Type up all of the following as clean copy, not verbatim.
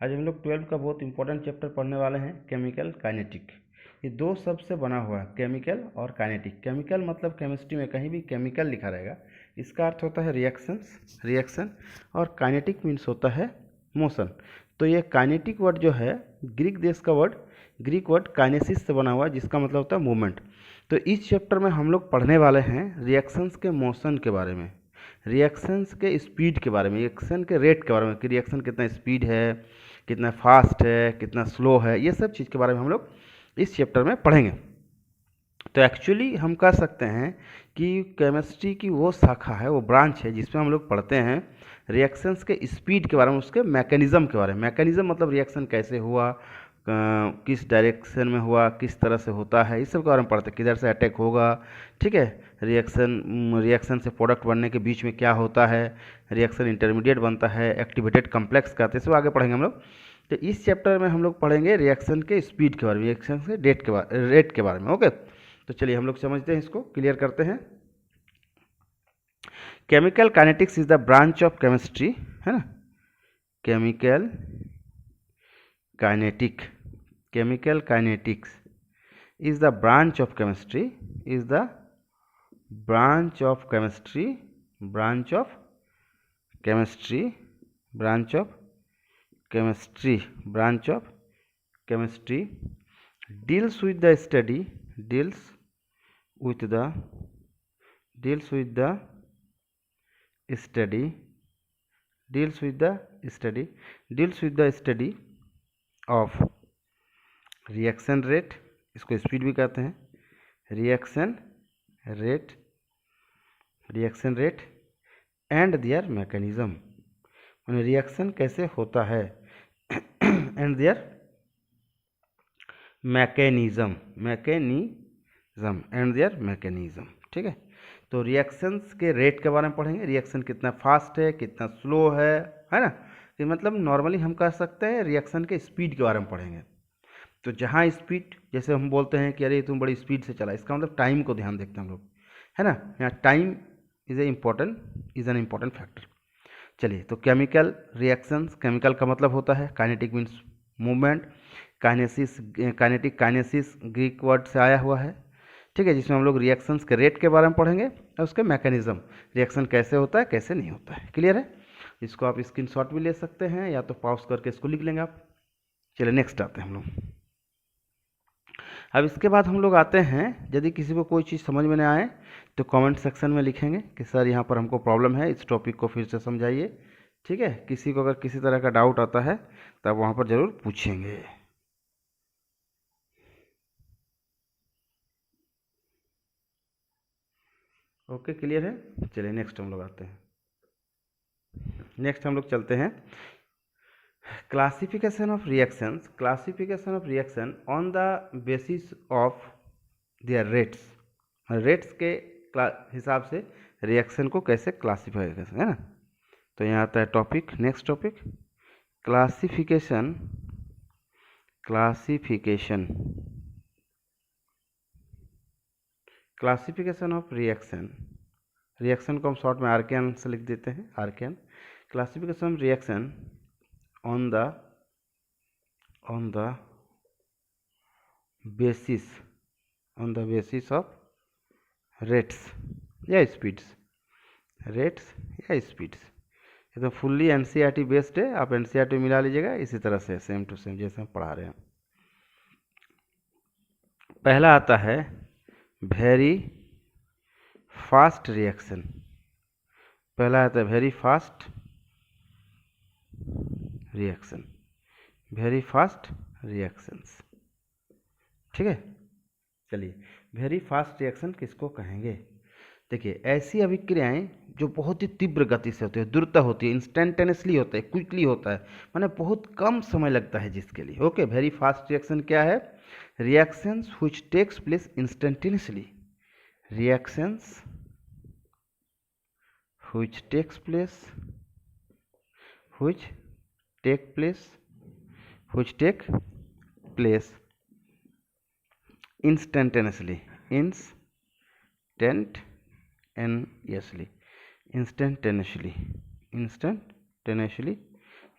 आज हम लोग 12 का बहुत इंपॉर्टेंट चैप्टर पढ़ने वाले हैं, केमिकल काइनेटिक। ये दो शब्द से बना हुआ है, केमिकल और काइनेटिक। केमिकल मतलब केमिस्ट्री में कहीं भी केमिकल लिखा रहेगा, इसका अर्थ होता है रिएक्शन, और काइनेटिक मीन्स होता है मोशन। तो ये काइनेटिक वर्ड जो है ग्रीक वर्ड काइनेसिस से बना हुआ है, जिसका मतलब होता है मूवमेंट। तो इस चैप्टर में हम लोग पढ़ने वाले हैं रिएक्शंस के मोशन के बारे में, रिएक्शंस के स्पीड के बारे में, रिएक्शन के रेट के बारे में, कि रिएक्शन कितना स्पीड है, कितना फास्ट है, कितना स्लो है, ये सब चीज़ के बारे में हम लोग इस चैप्टर में पढ़ेंगे। तो एक्चुअली हम कह सकते हैं कि केमिस्ट्री की वो शाखा है, वो ब्रांच है, जिसमें हम लोग पढ़ते हैं रिएक्शंस के स्पीड के बारे में, उसके मैकेनिज़्म के बारे में। मैकेनिज़्म मतलब रिएक्शन कैसे हुआ, किस डायरेक्शन में हुआ, किस तरह से होता है, इस सब के बारे में पढ़ते हैं। किधर से अटैक होगा, ठीक है, रिएक्शन से प्रोडक्ट बनने के बीच में क्या होता है, रिएक्शन इंटरमीडिएट बनता है, एक्टिवेटेड कॉम्प्लेक्स कहते हैं, सब आगे पढ़ेंगे हम लोग। तो इस चैप्टर में हम लोग पढ़ेंगे रिएक्शन के स्पीड के बारे में, रिएक्शन के रेट के बारे में। ओके, तो चलिए हम लोग समझते हैं, इसको क्लियर करते हैं। Chemical kinetics is the branch of chemistry, है ना। Chemical kinetics is the branch of chemistry, branch of chemistry deals with the study of reaction rate, इसको स्पीड भी कहते हैं, reaction rate and there mechanism, माने reaction कैसे होता है एंड देयर मैकेनिज्म, ठीक है। तो रिएक्शंस के रेट के बारे में पढ़ेंगे, रिएक्शन कितना फास्ट है, कितना स्लो है ना। कि मतलब नॉर्मली हम कह सकते हैं रिएक्शन के स्पीड के बारे में पढ़ेंगे। तो जहाँ स्पीड, जैसे हम बोलते हैं कि अरे तुम बड़ी स्पीड से चला, इसका मतलब टाइम को ध्यान देखते हैं हम लोग, है ना। यहाँ time is an important factor. चलिए, तो केमिकल रिएक्शंस, केमिकल का मतलब होता है kinetic means movement, kinesis Greek word से आया हुआ है, ठीक है, जिसमें हम लोग रिएक्शंस के रेट के बारे में पढ़ेंगे और उसके मैकेनिज्म, रिएक्शन कैसे होता है, कैसे नहीं होता है। क्लियर है। इसको आप स्क्रीनशॉट भी ले सकते हैं या तो पॉज करके इसको लिख लेंगे आप। चलिए नेक्स्ट आते हैं हम लोग। अब इसके बाद हम लोग आते हैं, यदि किसी को कोई चीज़ समझ में नहीं आए तो कमेंट सेक्शन में लिखेंगे कि सर यहाँ पर हमको प्रॉब्लम है, इस टॉपिक को फिर से समझाइए, ठीक है। किसी को अगर किसी तरह का डाउट आता है तब वहाँ पर ज़रूर पूछेंगे। ओके, क्लियर है। चलिए नेक्स्ट हम लोग आते हैं, नेक्स्ट हम लोग चलते हैं classification of reaction on the basis of their rates के हिसाब से रिएक्शन को कैसे क्लासीफाई कर सकते हैं, है ना। तो यहाँ आता है topic, next topic classification of reaction को हम शॉर्ट में आर्केन से लिख देते हैं, arcane. Classification of reaction on the basis of rates या स्पीड्स, ये तो फुल्ली एनसीईआरटी बेस्ड है, आप एनसीईआरटी मिला लीजिएगा, इसी तरह से सेम टू सेम जैसे हम पढ़ा रहे हैं। पहला आता है very fast reaction, very fast reactions, ठीक है। चलिए, वेरी फास्ट रिएक्शन किसको कहेंगे। देखिए, ऐसी अभिक्रियाएं जो बहुत ही तीव्र गति से होती है, द्रुत होती है, इंस्टेंटेनियसली होता है, क्विकली होता है, माने बहुत कम समय लगता है जिसके लिए। ओके, वेरी फास्ट रिएक्शन क्या है, reactions which takes place instantaneously, reactions which take place instantaneously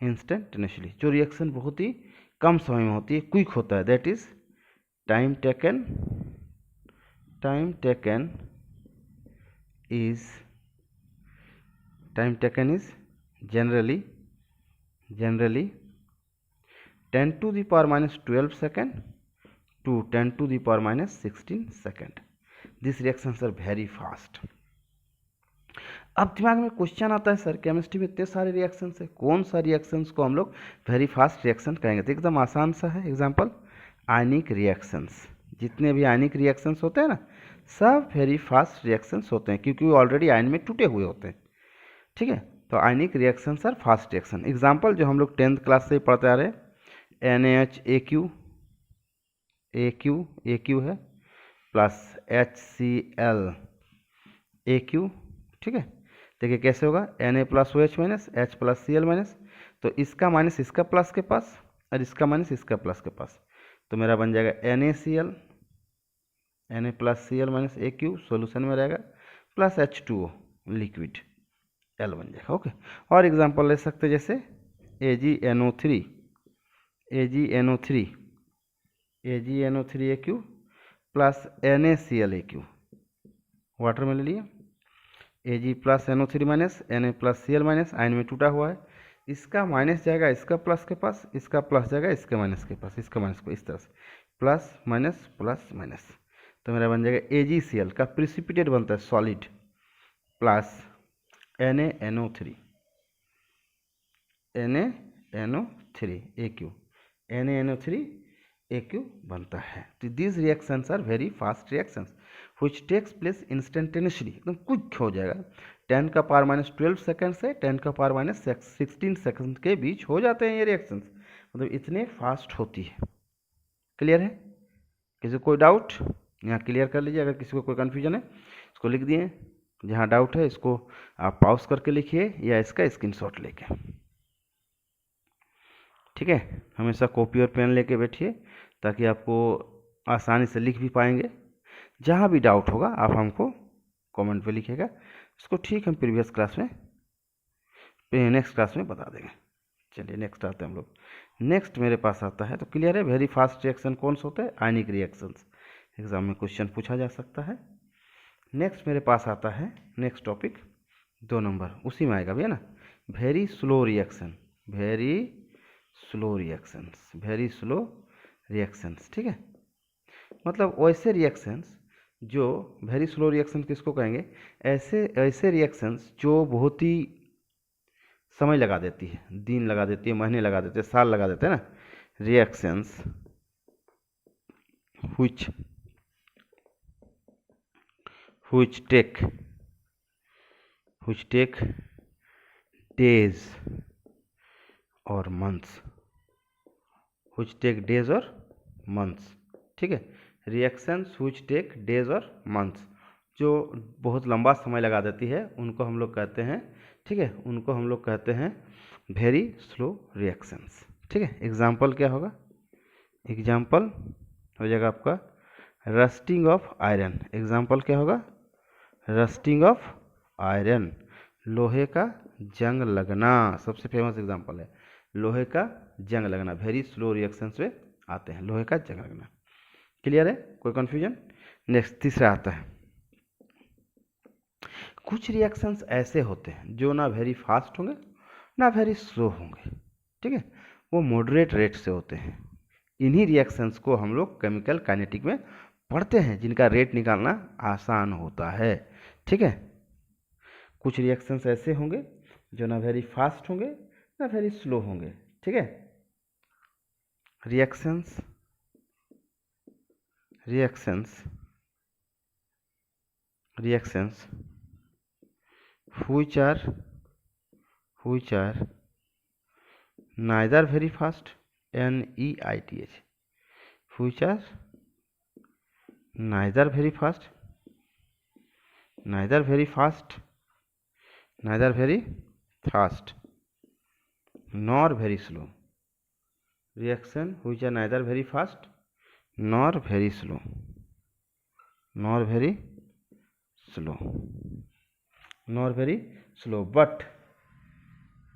instantaneously. जो रिएक्शन बहुत ही कम समय में होती है, क्विक होता है, that is time taken is generally 10 to the power minus 12 second to 10 to the power minus 16 second. These reactions are very fast. अब दिमाग में क्वेश्चन आता है, सर केमिस्ट्री में इतने सारे रिएक्शंस है, कौन सा रिएक्शंस को हम लोग वेरी फास्ट रिएक्शन कहेंगे? तो एकदम आसान सा है एग्जांपल, आयनिक रिएक्शंस। जितने भी आयनिक रिएक्शंस होते हैं ना, सब वेरी फास्ट रिएक्शंस होते हैं, क्योंकि वो ऑलरेडी आयन में टूटे हुए होते हैं। ठीक है, तो ionic reactions are fast reaction. Example जो हम लोग 10th क्लास से ही पढ़ते आ रहे हैं, NaHAQ AQ है प्लस HClAQ। ठीक है, देखिए कैसे होगा, Na plus OH minus H plus Cl minus, तो इसका माइनस इसका प्लस के पास और इसका माइनस इसका प्लस के पास, तो मेरा बन जाएगा NaCl, Na plus Cl minus AQ solution में रहेगा, प्लस H2O लिक्विड L बन जाएगा। ओके, और एग्जांपल ले सकते हैं जैसे AgNO3AQ प्लस NaClAQ, वाटर में ले लिया, Ag plus NO3 minus Na plus Cl minus, ion में टूटा हुआ है, इसका माइनस जाएगा इसका प्लस के पास, इसका प्लस जाएगा इसके माइनस के पास, इसका माइनस को इस तरह से प्लस माइनस, तो मेरा बन जाएगा AgCl का प्रिसिपिटेट बनता है सॉलिड प्लस NaNO3 AQ बनता है। तो these reactions are very fast reactions which takes place instantaneously, एकदम क्विक हो जाएगा। 10 का पावर माइनस 12 सेकंड से 10 का पावर माइनस 16 सेकंड के बीच हो जाते हैं ये रिएक्शंस, मतलब इतने फास्ट होती है। क्लियर है? किसी को कोई डाउट यहाँ क्लियर कर लीजिए। अगर किसी को कोई कन्फ्यूजन है इसको लिख दिए, जहाँ डाउट है इसको आप पॉज करके लिखिए या इसका स्क्रीनशॉट लेके। ठीक है, हमेशा कॉपी और पेन लेके बैठिए ताकि आपको आसानी से लिख भी पाएंगे। जहाँ भी डाउट होगा आप हमको कमेंट पे लिखिएगा, इसको ठीक हम प्रीवियस क्लास में नेक्स्ट क्लास में बता देंगे। चलिए नेक्स्ट आते हैं हम लोग। नेक्स्ट मेरे पास आता है, तो क्लियर है, वेरी फास्ट रिएक्शन कौन सा होता है? आयनिक रिएक्शंस। एग्जाम में क्वेश्चन पूछा जा सकता है। नेक्स्ट मेरे पास आता है, नेक्स्ट टॉपिक 2 नंबर, उसी में आएगा भैया ना, वेरी स्लो रिएक्शंस। ठीक है, मतलब वैसे रिएक्शंस जो वेरी स्लो रिएक्शन किसको कहेंगे? ऐसे रिएक्शंस जो बहुत ही समय लगा देती है, दिन लगा देती है, महीने लगा देते हैं, साल लगा देते हैं ना। Reactions which take days or months, ठीक है, reactions which take days or months, जो बहुत लंबा समय लगा देती है, उनको हम लोग कहते हैं, ठीक है, उनको हम लोग कहते हैं वेरी स्लो रिएक्शंस। ठीक है, एग्जाम्पल क्या होगा? एग्जाम्पल हो जाएगा आपका रस्टिंग ऑफ आयरन। एग्जाम्पल क्या होगा? रस्टिंग ऑफ आयरन, लोहे का जंग लगना, सबसे फेमस एग्जांपल है लोहे का जंग लगना। वेरी स्लो रिएक्शंस में आते हैं लोहे का जंग लगना। क्लियर है? कोई कंफ्यूजन? नेक्स्ट तीसरा आता है, कुछ रिएक्शंस ऐसे होते हैं जो ना वेरी फास्ट होंगे ना वेरी स्लो होंगे। ठीक है, वो मॉडरेट रेट से होते हैं। इन्हीं रिएक्शंस को हम लोग केमिकल काइनेटिक में पढ़ते हैं, जिनका रेट निकालना आसान होता है। ठीक है, कुछ रिएक्शंस ऐसे होंगे जो ना वेरी फास्ट होंगे ना वेरी स्लो होंगे। ठीक है, reactions which are neither very fast, NEITH, which are neither very fast, neither very fast, nor very slow. Reaction which are neither very fast nor very slow,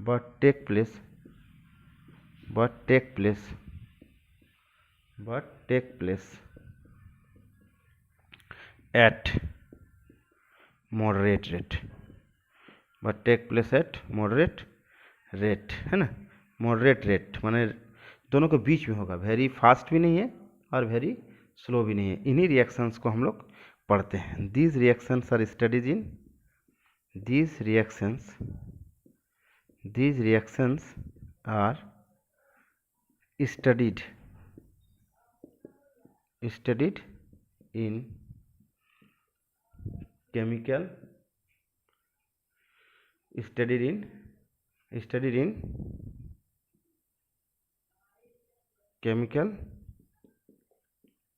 but take place but take place at moderate rate, है ना। Moderate rate माने दोनों के बीच में होगा, very fast भी नहीं है और वेरी स्लो भी नहीं है। इन्हीं रिएक्शंस को हम लोग पढ़ते हैं। These reactions are studies in these reactions are studied in chemical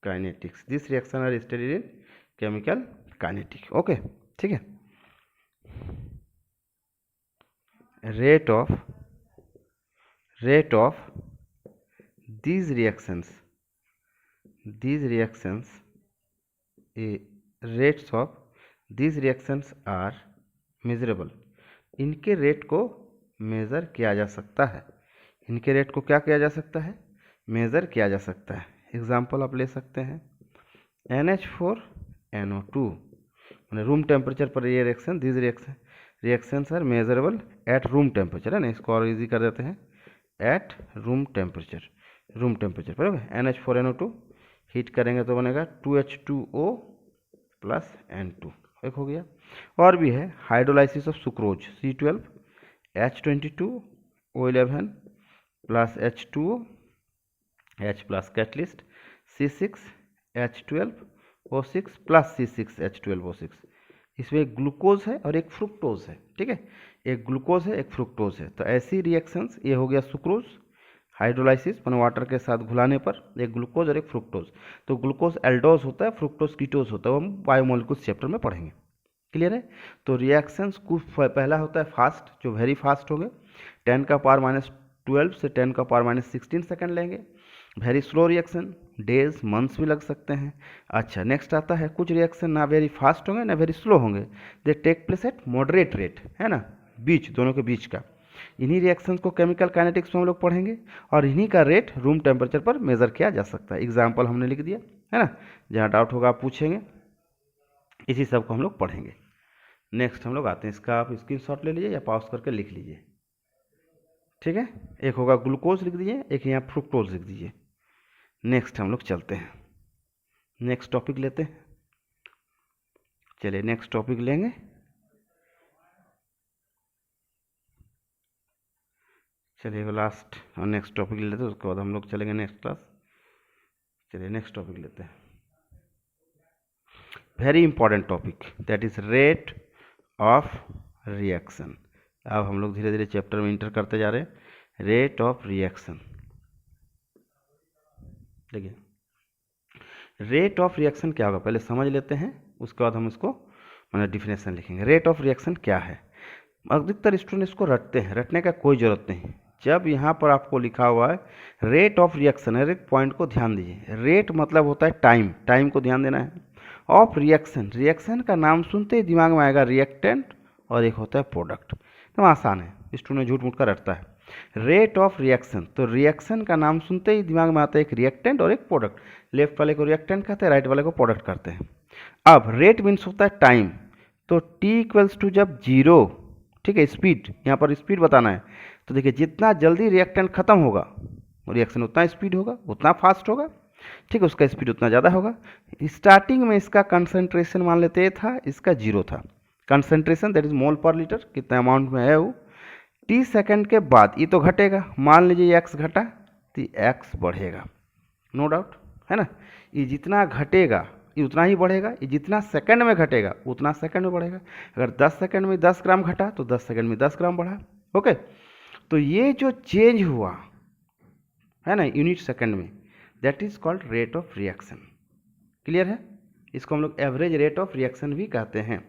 kinetics. These reactions are studied in chemical kinetics. Okay, ठीक है। rate of these reactions rates of these reactions are measurable. इनके rate को measure किया जा सकता है। इनके rate को क्या किया जा सकता है? मेज़र किया जा सकता है। एग्जाम्पल आप ले सकते हैं NH4NO2 मैंने रूम टेम्परेचर पर ये reaction, these reactions are measurable at room temperature, है ना। इसको और इजी कर देते हैं, एट रूम टेम्परेचर बराबर। NH4NO2 हीट करेंगे तो बनेगा 2H2O प्लस N2, एक हो गया। और भी है hydrolysis of sucrose C12H22O11 plus H2O H plus catalyst C6H12O6 plus C6H12O6। इसमें एक ग्लूकोज है और एक फ्रुक्टोज है, ठीक है। एक ग्लूकोज है, एक फ्रुक्टोज है। तो ऐसी रिएक्शंस, ये हो गया सुक्रोज हाइड्रोलाइसिस मैंने वाटर के साथ घुलाने पर, एक ग्लूकोज और एक फ्रुक्टोज। तो ग्लूकोज एल्डोज होता है, फ्रुक्टोज कीटोज होता है, वो हम बायोमोलिकुल्स चैप्टर में पढ़ेंगे। क्लियर है। तो रिएक्शंस कुछ पहला होता है फास्ट, जो वेरी फास्ट होंगे, 10⁻12 से 10⁻16 सेकंड लेंगे। Very slow reaction, days months भी लग सकते हैं। अच्छा, नेक्स्ट आता है कुछ रिएक्शन ना वेरी फास्ट होंगे ना वेरी स्लो होंगे, they take place at moderate rate, है ना, बीच, दोनों के बीच का। इन्हीं रिएक्शंस को केमिकल काइनेटिक्स में हम लोग पढ़ेंगे और इन्हीं का रेट रूम टेम्परेचर पर मेजर किया जा सकता है। एग्जाम्पल हमने लिख दिया, है ना। जहाँ डाउट होगा आप पूछेंगे, इसी सब को हम लोग पढ़ेंगे। नेक्स्ट हम लोग आते हैं, इसका आप स्क्रीनशॉट ले लीजिए या पॉज करके लिख लीजिए, ठीक है। एक होगा ग्लूकोज लिख दीजिए, एक यहाँ फ्रुक्टोज लिख दीजिए। नेक्स्ट हम लोग चलते हैं, नेक्स्ट टॉपिक लेते हैं। चलिए नेक्स्ट टॉपिक लेंगे, चलिए लास्ट और नेक्स्ट टॉपिक ले लेते हैं, उसके बाद हम लोग चलेंगे नेक्स्ट क्लास। चलिए नेक्स्ट टॉपिक लेते हैं, very important topic, that is rate of reaction. अब हम लोग धीरे धीरे चैप्टर में इंटर करते जा रहे हैं। रेट ऑफ रिएक्शन, देखिए रेट ऑफ रिएक्शन क्या होगा पहले समझ लेते हैं, उसके बाद हम इसको मतलब डिफिनेशन लिखेंगे। रेट ऑफ रिएक्शन क्या है? अधिकतर स्टूडेंट इसको रटते हैं, रटने का कोई ज़रूरत नहीं। जब यहाँ पर आपको लिखा हुआ है रेट ऑफ रिएक्शन, हर एक पॉइंट को ध्यान दीजिए। रेट मतलब होता है टाइम, टाइम को ध्यान देना है। ऑफ रिएक्शन, रिएक्शन का नाम सुनते ही दिमाग में आएगा रिएक्टेंट और एक होता है प्रोडक्ट। तो आसान है, स्टूडेंट झूठ मूठ का रटता है। रेट ऑफ रिएक्शन, तो रिएक्शन का नाम सुनते ही दिमाग में आता है एक रिएक्टेंट और एक प्रोडक्ट। लेफ्ट वाले को रिएक्टेंट कहते हैं, राइट वाले को प्रोडक्ट करते हैं। अब रेट मीन्स होता है टाइम, तो टी इक्वल्स टू जब जीरो, ठीक है, स्पीड, यहाँ पर स्पीड बताना है। तो देखिए जितना जल्दी रिएक्टेंट खत्म होगा रिएक्शन उतना स्पीड होगा, उतना फास्ट होगा, ठीक है, उसका स्पीड उतना ज़्यादा होगा। स्टार्टिंग में इसका कंसंट्रेशन मान लेते था, इसका जीरो था। Concentration that is mole per litre, कितना अमाउंट में है वो। टी सेकंड के बाद ये तो घटेगा, मान लीजिए एक्स घटा तो एक्स बढ़ेगा, नो डाउट, है ना। ये जितना घटेगा ये उतना ही बढ़ेगा, ये जितना सेकंड में घटेगा उतना सेकंड में बढ़ेगा। अगर 10 सेकंड में 10 ग्राम घटा तो 10 सेकंड में 10 ग्राम बढ़ा। ओके, तो ये जो चेंज हुआ है ना यूनिट सेकंड में, that is called rate of reaction. Clear है? इसको हम लोग एवरेज रेट ऑफ रिएक्शन भी कहते हैं।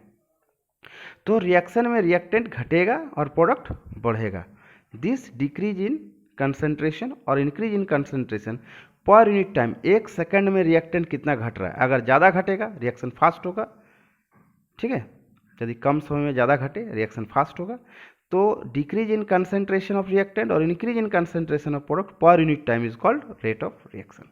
तो रिएक्शन में रिएक्टेंट घटेगा और प्रोडक्ट बढ़ेगा। दिस डिक्रीज इन कंसंट्रेशन और इंक्रीज इन कंसंट्रेशन पर यूनिट टाइम। एक सेकंड में रिएक्टेंट कितना घट रहा है, अगर ज़्यादा घटेगा रिएक्शन फास्ट होगा, ठीक है। यदि कम समय में ज़्यादा घटे रिएक्शन फास्ट होगा। तो decrease in concentration of reactant और increase in concentration of product per unit time is called rate of reaction.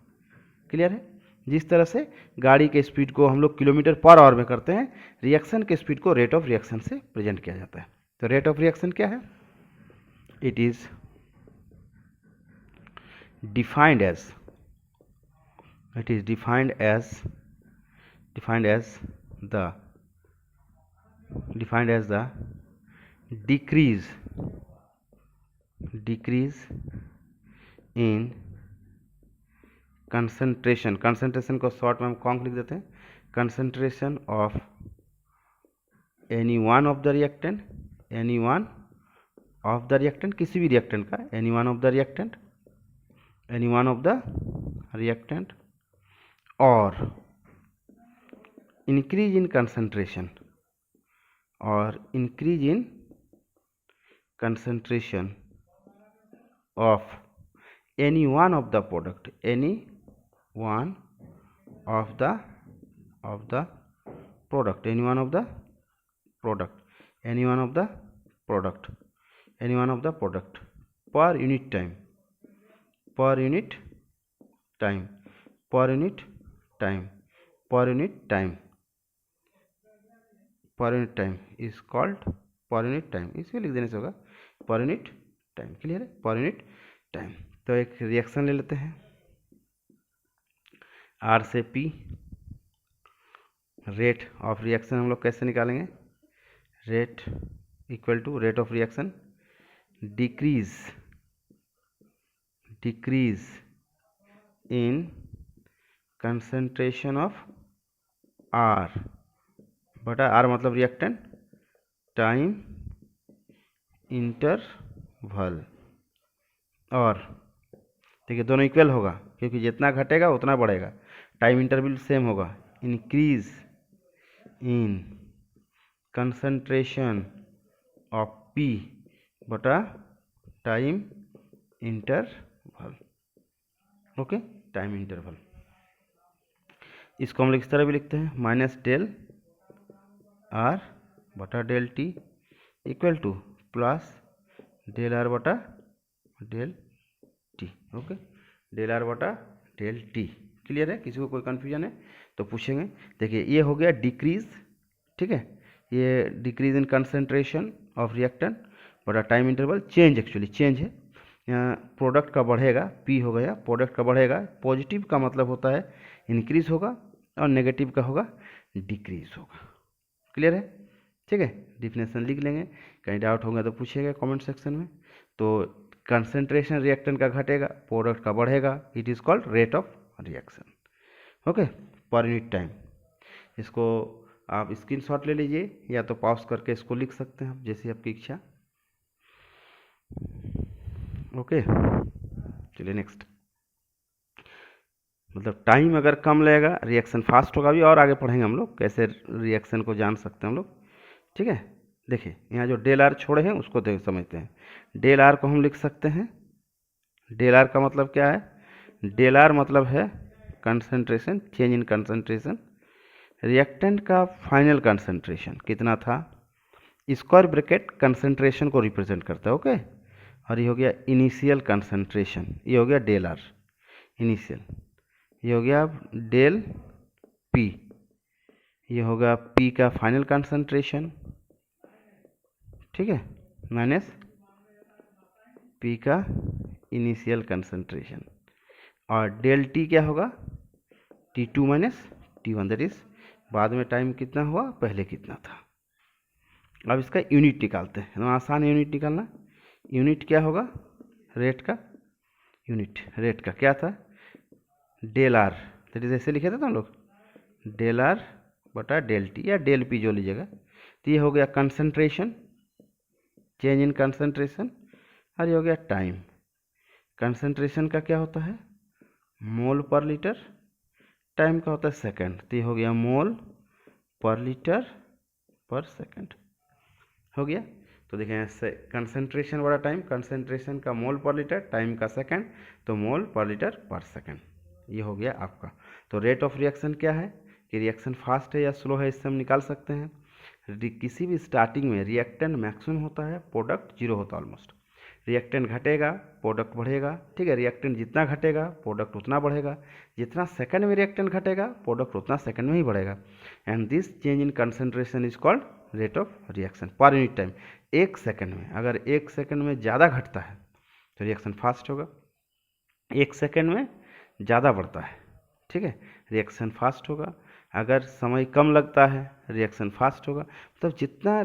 Clear है? जिस तरह से गाड़ी के स्पीड को हम लोग किलोमीटर पर आवर में करते हैं, रिएक्शन के स्पीड को रेट ऑफ रिएक्शन से प्रेजेंट किया जाता है। तो रेट ऑफ रिएक्शन क्या है? It is defined as the decrease in concentration को शॉर्ट में हम कॉन्क लिख देते हैं, concentration of any one of the reactant किसी भी रिएक्टेंट का any one of the reactant or increase in concentration of any one of the product per unit time is called per unit time। इसको लिख देने से होगा per unit time। Clear है? per unit time। तो एक reaction ले लेते हैं R से P। रेट ऑफ रिएक्शन हम लोग कैसे निकालेंगे? Rate equal to rate of reaction decrease in concentration of R बटा R मतलब रिएक्टेंट टाइम इंटरवल। और देखिए दोनों इक्वल होगा क्योंकि जितना घटेगा उतना बढ़ेगा, टाइम इंटरवल सेम होगा। Increase in concentration of P बटा time interval. Okay, time interval. इसको हम लोग इस तरह भी लिखते हैं माइनस डेल आर बटा del T equal to plus del R बटा del T. Okay, del R बटा डेल टी। क्लियर है? किसी को कोई कन्फ्यूजन है तो पूछेंगे। देखिए ये हो गया डिक्रीज, ठीक है, ये decrease in concentration of reactant बटा time interval. Change actually change है, यहाँ प्रोडक्ट का बढ़ेगा, पी हो गया, प्रोडक्ट का बढ़ेगा। पॉजिटिव का मतलब होता है इंक्रीज होगा और नेगेटिव का होगा डिक्रीज होगा। क्लियर है? ठीक है, डिफिनेशन लिख लेंगे, कहीं डाउट होगा तो पूछिएगा कमेंट सेक्शन में। तो कंसंट्रेशन रिएक्टेंट का घटेगा, प्रोडक्ट का बढ़ेगा, it is called rate of reaction. Okay, पर यूनिट टाइम। इसको आप स्क्रीनशॉट ले लीजिए या तो पॉज करके इसको लिख सकते हैं आप, जैसी आपकी इच्छा। ओके, चलिए नेक्स्ट। मतलब टाइम अगर कम लगेगा रिएक्शन फास्ट होगा। भी और आगे पढ़ेंगे हम लोग कैसे रिएक्शन को जान सकते हैं हम लोग। ठीक है, देखिए यहाँ जो डेल आर छोड़े हैं उसको देख समझते हैं। डेल आर को हम लिख सकते हैं, डेल आर का मतलब क्या है? डेल आर मतलब है concentration, change in concentration. Reactant का फाइनल कंसंट्रेशन कितना था, स्क्वायर ब्रैकेट कंसंट्रेशन को रिप्रेजेंट करता है। ओके, और ये हो गया इनिशियल कंसंट्रेशन, ये हो गया डेल आर इनिशियल, ये हो गया डेल पी, ये होगा पी का फाइनल कंसंट्रेशन, ठीक है, माइनस पी का इनिशियल कंसंट्रेशन। और डेल टी क्या होगा? T2 minus T1, that is बाद में टाइम कितना हुआ, पहले कितना था। अब इसका यूनिट निकालते हैं, तो आसान यूनिट निकालना। यूनिट क्या होगा? रेट का यूनिट, रेट का क्या था? डेल आर, दैट इज ऐसे लिखे थे तो हम लोग, डेल आर बटा डेल टी या डेल पी जो लीजिएगा। तो ये हो गया कंसंट्रेशन, चेंज इन कंसंट्रेशन, और ये हो गया टाइम। कंसंट्रेशन का क्या होता है? मोल पर लीटर, टाइम का होता है सेकंड। तो ये हो गया मोल पर लीटर पर सेकंड, हो गया। तो देखें कंसंट्रेशन बड़ा टाइम, कंसंट्रेशन का मोल पर लीटर, टाइम का सेकंड, तो मोल पर लीटर पर सेकंड, ये हो गया आपका। तो रेट ऑफ रिएक्शन क्या है कि रिएक्शन फास्ट है या स्लो है, इससे हम निकाल सकते हैं। किसी भी स्टार्टिंग में रिएक्टेंट मैक्सिमम होता है, प्रोडक्ट जीरो होता है ऑलमोस्ट। रिएक्टेंट घटेगा, प्रोडक्ट बढ़ेगा, ठीक है। रिएक्टेंट जितना घटेगा, प्रोडक्ट उतना बढ़ेगा। जितना सेकंड में रिएक्टेंट घटेगा, प्रोडक्ट उतना सेकंड में ही बढ़ेगा। And this change in concentration is called rate of reaction पर यूनिट टाइम। एक सेकंड में, अगर एक सेकंड में ज़्यादा घटता है तो रिएक्शन फास्ट होगा, एक सेकंड में ज़्यादा बढ़ता है, ठीक है, रिएक्शन फास्ट होगा। अगर समय कम लगता है, रिएक्शन फास्ट होगा। मतलब जितना,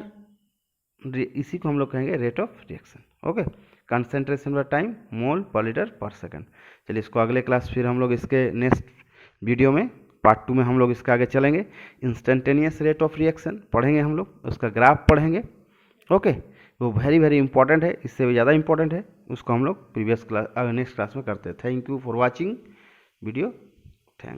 इसी को हम लोग कहेंगे rate of reaction. Okay, concentration by time, mole per litre पर सेकंड। चलिए इसको अगले क्लास फिर हम लोग इसके नेक्स्ट वीडियो में पार्ट 2 में हम लोग इसका आगे चलेंगे। इंस्टेंटेनियस रेट ऑफ रिएक्शन पढ़ेंगे हम लोग, उसका ग्राफ पढ़ेंगे। ओके, वो वेरी वेरी इंपॉर्टेंट है, इससे भी ज़्यादा इंपॉर्टेंट है। उसको हम लोग प्रीवियस क्लास नेक्स्ट क्लास में करते हैं। Thank you for watching video.